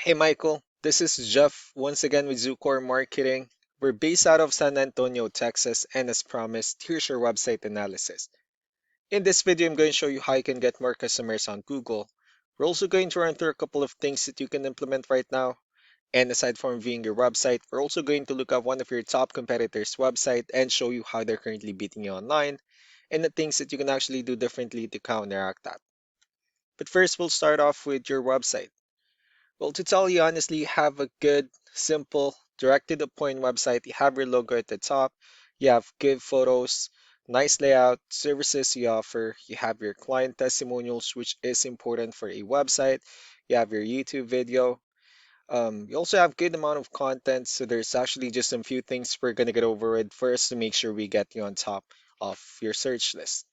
Hey Michael, this is Jeff once again with Zucor Marketing. We're based out of San Antonio, Texas, and as promised, here's your website analysis. In this video, I'm going to show you how you can get more customers on Google. We're also going to run through a couple of things that you can implement right now. And aside from viewing your website, we're also going to look at one of your top competitors' website and show you how they're currently beating you online and the things that you can actually do differently to counteract that. But first, we'll start off with your website. Well, to tell you honestly, you have a good, simple, direct to the point website. You have your logo at the top, you have good photos, nice layout, services you offer, you have your client testimonials, which is important for a website, you have your YouTube video. You also have good amount of content, so there's actually just a few things we're gonna get over with first to make sure we get you on top of your search list.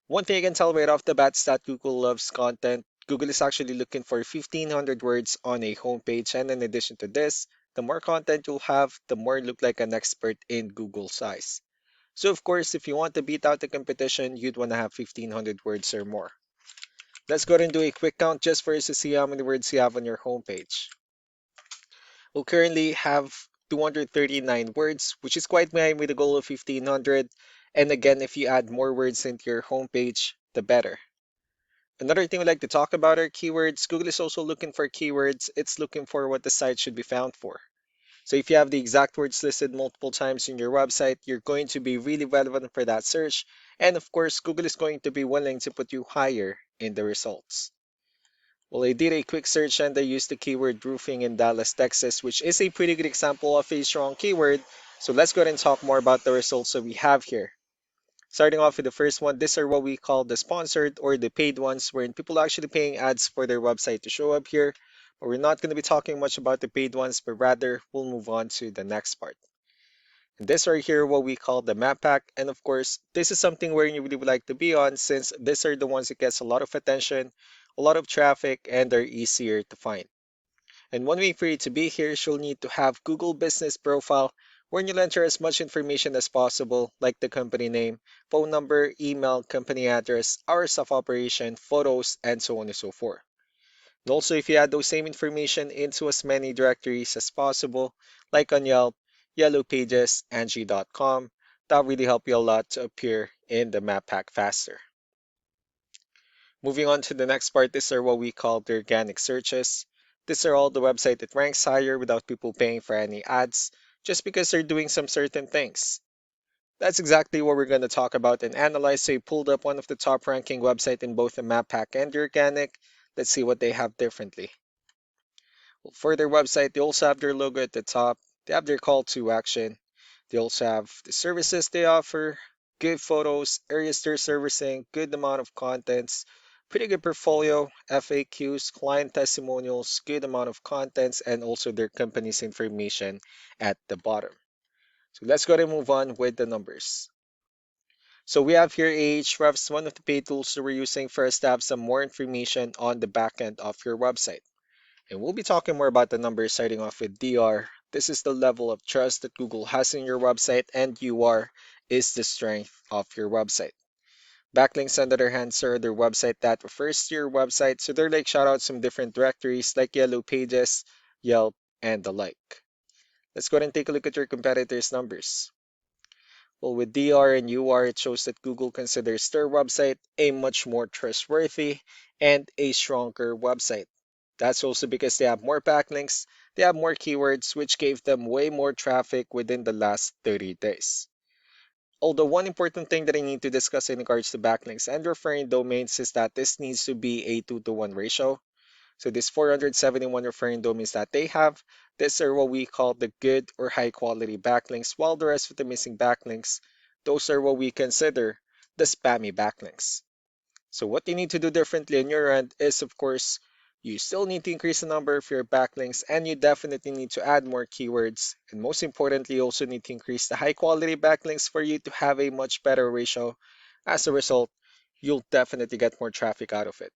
One thing I can tell right off the bat is that Google loves content. Google is actually looking for 1,500 words on a homepage, and in addition to this, the more content you'll have, the more you look like an expert in Google's eyes. So, of course, if you want to beat out the competition, you'd want to have 1,500 words or more. Let's go ahead and do a quick count just for us to see how many words you have on your homepage. We'll currently have 239 words, which is quite behind with a goal of 1,500. And again, if you add more words into your homepage, the better. Another thing we like to talk about are keywords. Google is also looking for keywords. It's looking for what the site should be found for. So if you have the exact words listed multiple times in your website, you're going to be really relevant for that search. And of course, Google is going to be willing to put you higher in the results. Well, I did a quick search and I used the keyword roofing in Dallas, Texas, which is a pretty good example of a strong keyword. So let's go ahead and talk more about the results that we have here. Starting off with the first one, these are what we call the sponsored or the paid ones, wherein people are actually paying ads for their website to show up here. But we're not going to be talking much about the paid ones, but rather we'll move on to the next part. And this right here, what we call the map pack. And of course, this is something where you really would like to be on since these are the ones that gets a lot of attention, a lot of traffic, and they're easier to find. And one way for you to be here is you'll need to have Google Business Profile where you'll enter as much information as possible, like the company name, phone number, email, company address, hours of operation, photos, and so on and so forth. And also, if you add those same information into as many directories as possible, like on Yelp, Yellow Pages, Angie.com, that'll really help you a lot to appear in the map pack faster. Moving on to the next part, these are what we call the organic searches. These are all the website that ranks higher without people paying for any ads, just because they're doing some certain things. That's exactly what we're going to talk about and analyze. So we pulled up one of the top ranking website in both the map pack and the organic. Let's see what they have differently. Well, for their website, they also have their logo at the top. They have their call to action. They also have the services they offer, good photos, areas they're servicing, good amount of contents, pretty good portfolio, FAQs, client testimonials, good amount of contents, and also their company's information at the bottom. So let's go ahead and move on with the numbers. So we have here Ahrefs, one of the paid tools that we're using for us to have some more information on the back end of your website. And we'll be talking more about the numbers starting off with DR. This is the level of trust that Google has in your website, and UR is the strength of your website. Backlinks, on the other hand, are their website that refers to your website, so they're like shout out some different directories like Yellow Pages, Yelp, and the like. Let's go ahead and take a look at your competitors' numbers. Well, with DR and UR, it shows that Google considers their website a much more trustworthy and a stronger website. That's also because they have more backlinks, they have more keywords, which gave them way more traffic within the last 30 days. Although one important thing that I need to discuss in regards to backlinks and referring domains is that this needs to be a 2-to-1 ratio. So this 471 referring domains that they have, these are what we call the good or high quality backlinks, while the rest of the missing backlinks, those are what we consider the spammy backlinks. So what you need to do differently on your end is, of course, you still need to increase the number of your backlinks and you definitely need to add more keywords. And most importantly, you also need to increase the high quality backlinks for you to have a much better ratio. As a result, you'll definitely get more traffic out of it.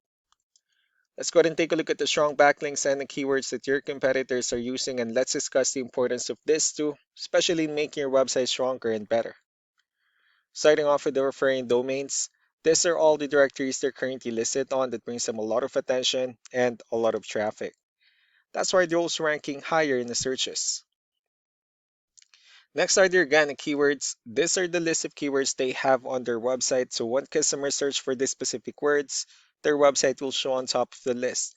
Let's go ahead and take a look at the strong backlinks and the keywords that your competitors are using, and let's discuss the importance of this too, especially in making your website stronger and better. Starting off with the referring domains, these are all the directories they're currently listed on that brings them a lot of attention and a lot of traffic. That's why they're also ranking higher in the searches. Next are the organic keywords. These are the list of keywords they have on their website. So when customers search for these specific words, their website will show on top of the list.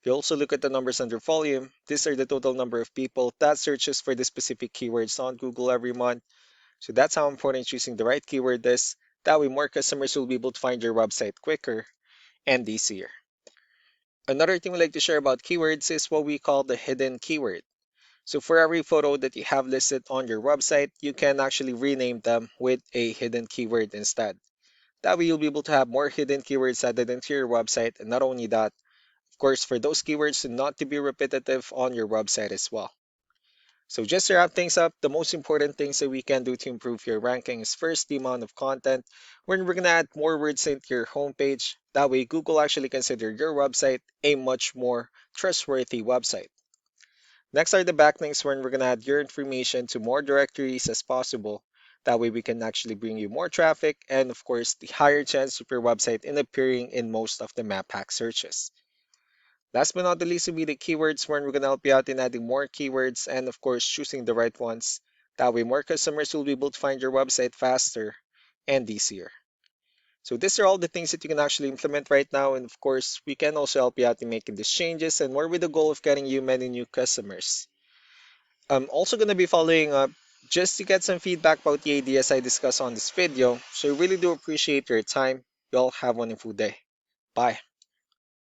If you also look at the numbers under volume, these are the total number of people that searches for the specific keywords on Google every month. So that's how important choosing the right keyword is. That way more customers will be able to find your website quicker and easier. Another thing we like to share about keywords is what we call the hidden keyword. So for every photo that you have listed on your website, you can actually rename them with a hidden keyword instead. That way you'll be able to have more hidden keywords added into your website, and not only that, of course, for those keywords to not to be repetitive on your website as well. So just to wrap things up, the most important things that we can do to improve your ranking is first the amount of content. When we're gonna add more words into your homepage, that way Google actually consider your website a much more trustworthy website. Next are the backlinks when we're gonna add your information to more directories as possible. That way we can actually bring you more traffic and of course the higher chance of your website in appearing in most of the map hack searches. Last but not the least will be the keywords when we're gonna help you out in adding more keywords and of course choosing the right ones. That way more customers will be able to find your website faster and easier. So these are all the things that you can actually implement right now, and of course we can also help you out in making these changes and more with the goal of getting you many new customers. I'm also going to be following up just to get some feedback about the ideas I discussed on this video. So I really do appreciate your time. You all have a wonderful day. Bye.